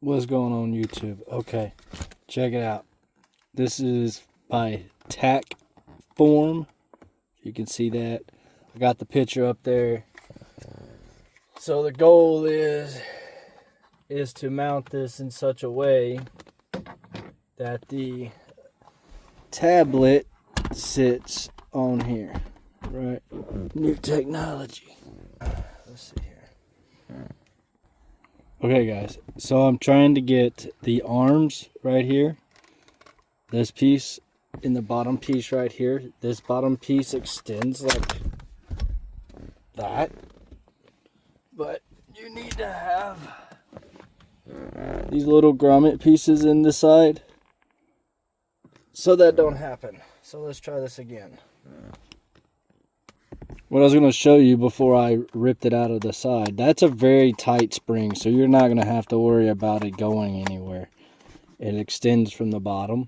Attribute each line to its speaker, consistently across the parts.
Speaker 1: What's going on YouTube? Okay, check it out. This is by Tackform. You can see that. I got the picture up there. So the goal is to mount this in such a way that the tablet sits on here. Right? New technology. Let's see here. Okay guys, so I'm trying to get the arms right here, this piece, in the bottom piece right here. This bottom piece extends like that, but you need to have these little grommet pieces in the side so that don't happen. So let's try this again. What I was going to show you before I ripped it out of the side, that's a very tight spring, so you're not going to have to worry about it going anywhere. It extends from the bottom,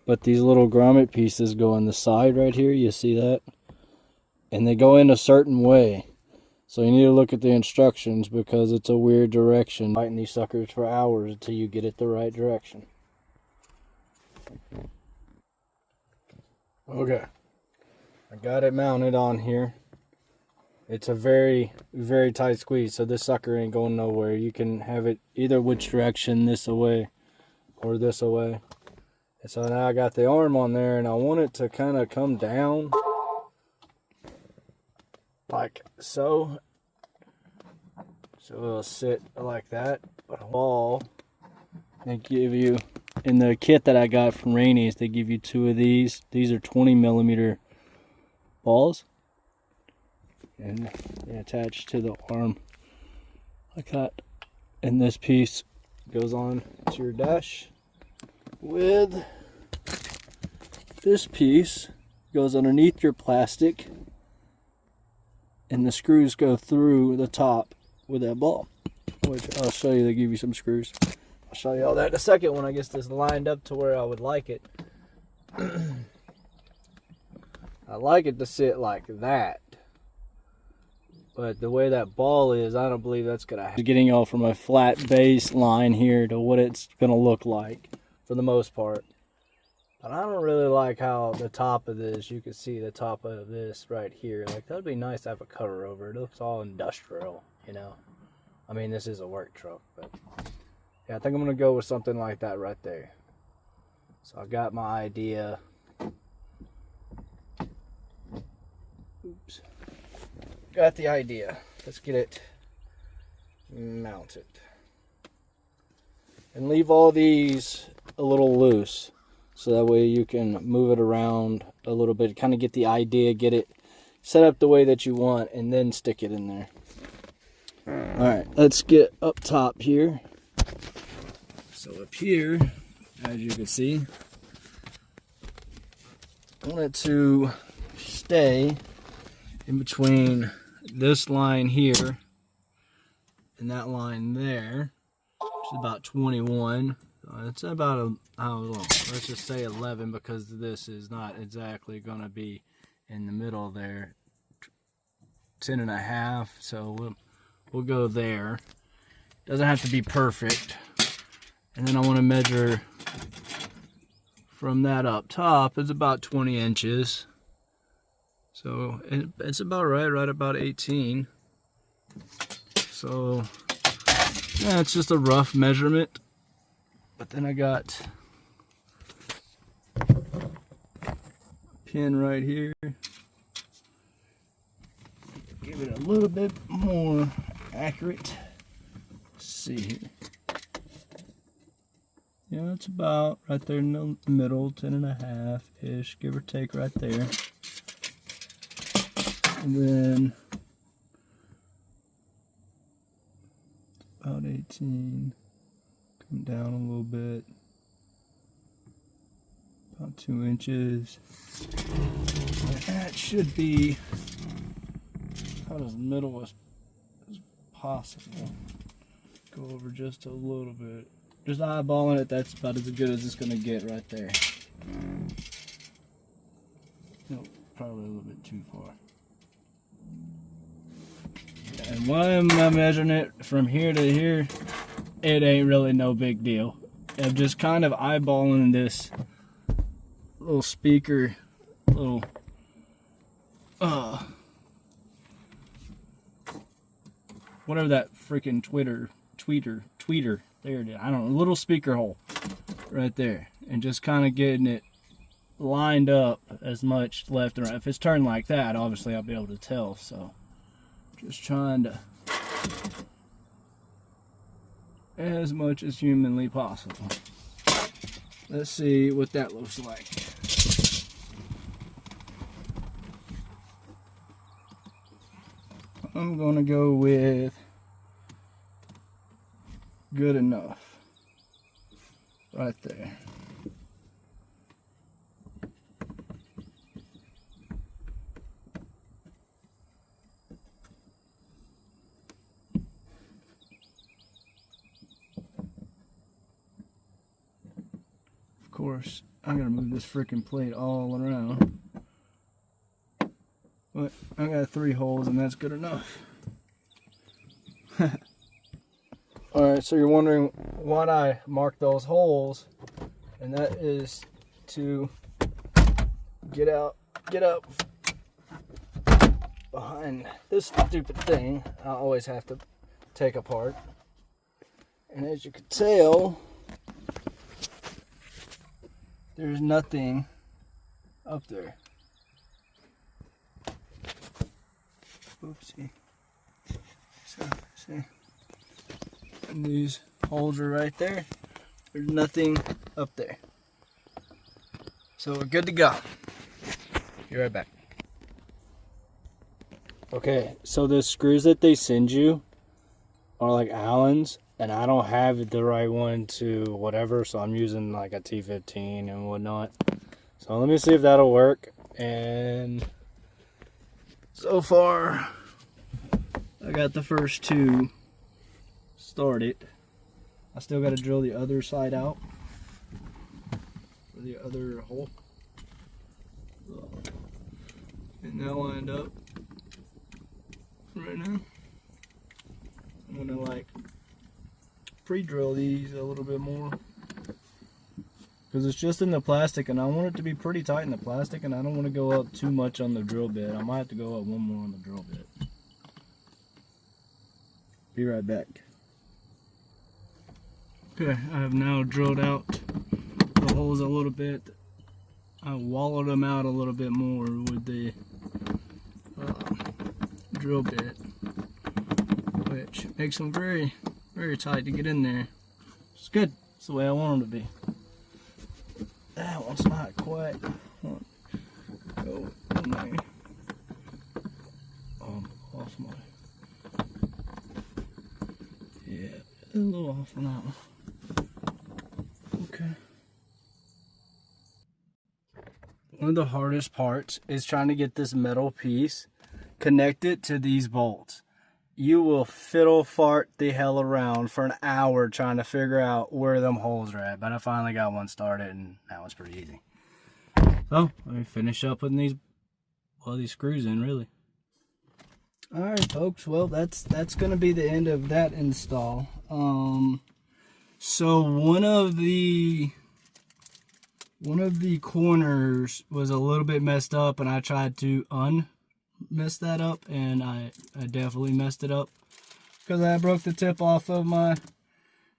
Speaker 1: but these little grommet pieces go in the side right here, you see that? And they go in a certain way, so you need to look at the instructions because it's a weird direction. Fighting these suckers for hours until you get it the right direction. Okay, I got it mounted on here. It's a very, very tight squeeze, so this sucker ain't going nowhere. You can have it either which direction, this away or this away. And so now I got the arm on there, and I want it to kind of come down like so. So it'll sit like that. But a ball, they give you, in the kit that I got from Raney's, they give you 2 of these. These are 20mm balls. And they attach to the arm like that, and this piece goes on to your dash with this piece goes underneath your plastic, and the screws go through the top with that ball, which I'll show you. They give you some screws. I'll show you all that in a second when I get this lined up to where I would like it. I like it to sit like that. But the way that ball is, I don't believe that's going to happen. Getting off from a flat base line here to what it's going to look like for the most part. But I don't really like how the top of this, you can see the top of this right here. Like, that would be nice to have a cover over it. It looks all industrial, you know. I mean, this is a work truck, but yeah, I think I'm going to go with something like that right there. So I got my idea. Oops. Got the idea. Let's get it mounted. And leave all these a little loose, so that way you can move it around a little bit, kind of get the idea, get it set up the way that you want, and then stick it in there. Alright, let's get up top here. So up here, as you can see, I want it to stay in between this line here and that line there, which is about 21. It's about how long? Let's just say 11, because this is not exactly going to be in the middle there. 10.5, so we'll go there. Doesn't have to be perfect. And then I want to measure from that up top. It's about 20 inches. So it's about right about 18. So yeah, it's just a rough measurement. But then I got a pin right here. Give it a little bit more accurate. Let's see here. Yeah, it's about right there in the middle, 10.5-ish, give or take right there. And then about 18, come down a little bit, about 2 inches. And that should be about as middle as possible. Go over just a little bit. Just eyeballing it, that's about as good as it's going to get right there. Nope, probably a little bit too far. And why am I measuring it from here to here? it ain't really no big deal. I'm just kind of eyeballing this little speaker, little whatever that freaking tweeter, there it is. I don't know, little speaker hole right there, and just kind of getting it lined up as much left and right. If it's turned like that, obviously I'll be able to tell. So just trying to, as much as humanly possible. Let's see what that looks like. I'm gonna go with good enough right there. Of course, I gotta move this freaking plate all around. But I got 3 holes and that's good enough. Alright, so you're wondering why I marked those holes, and that is to get up behind this stupid thing I always have to take apart. And as you can tell, there's nothing up there. Oopsie. So, see? And these holes are right there. There's nothing up there. So we're good to go. Be right back. Okay, so the screws that they send you are like Allen's, and I don't have the right one to whatever, so I'm using like a T15 and whatnot. So let me see if that'll work. And so far, I got the first 2 started. I still got to drill the other side out for the other hole. And that lined up right now. I'm gonna like pre-drill these a little bit more because it's just in the plastic, and I want it to be pretty tight in the plastic, and I don't want to go up too much on the drill bit. I might have to go up one more on the drill bit. Be right back. Okay, I have now drilled out the holes a little bit. I wallowed them out a little bit more with the drill bit, which makes them very, very tight to get in there. It's good. It's the way I want them to be. That one's not quite. Go in there. Off my. Yeah, a little off on that one. Okay. One of the hardest parts is trying to get this metal piece connected to these bolts. You will fiddle fart the hell around for an hour trying to figure out where them holes are at, but I finally got one started, and that was pretty easy. So let me finish up putting these screws in, really. All right, folks. Well, that's gonna be the end of that install. So one of the corners was a little bit messed up, and I tried to mess that up, and I definitely messed it up because I broke the tip off of my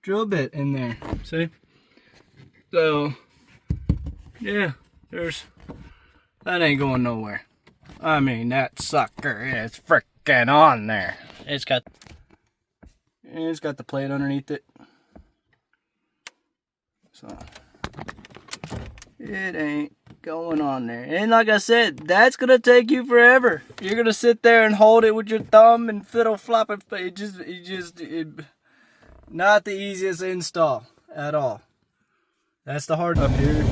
Speaker 1: drill bit in there. See? So yeah, that ain't going nowhere. I mean, that sucker is freaking on there. It's got the plate underneath it, so it ain't going on there. And like I said, that's gonna take you forever. You're gonna sit there and hold it with your thumb and fiddle flop it. Not the easiest install at all. That's the hard up here.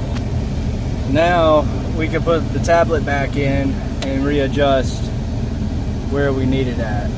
Speaker 1: Now we can put the tablet back in and readjust where we need it at.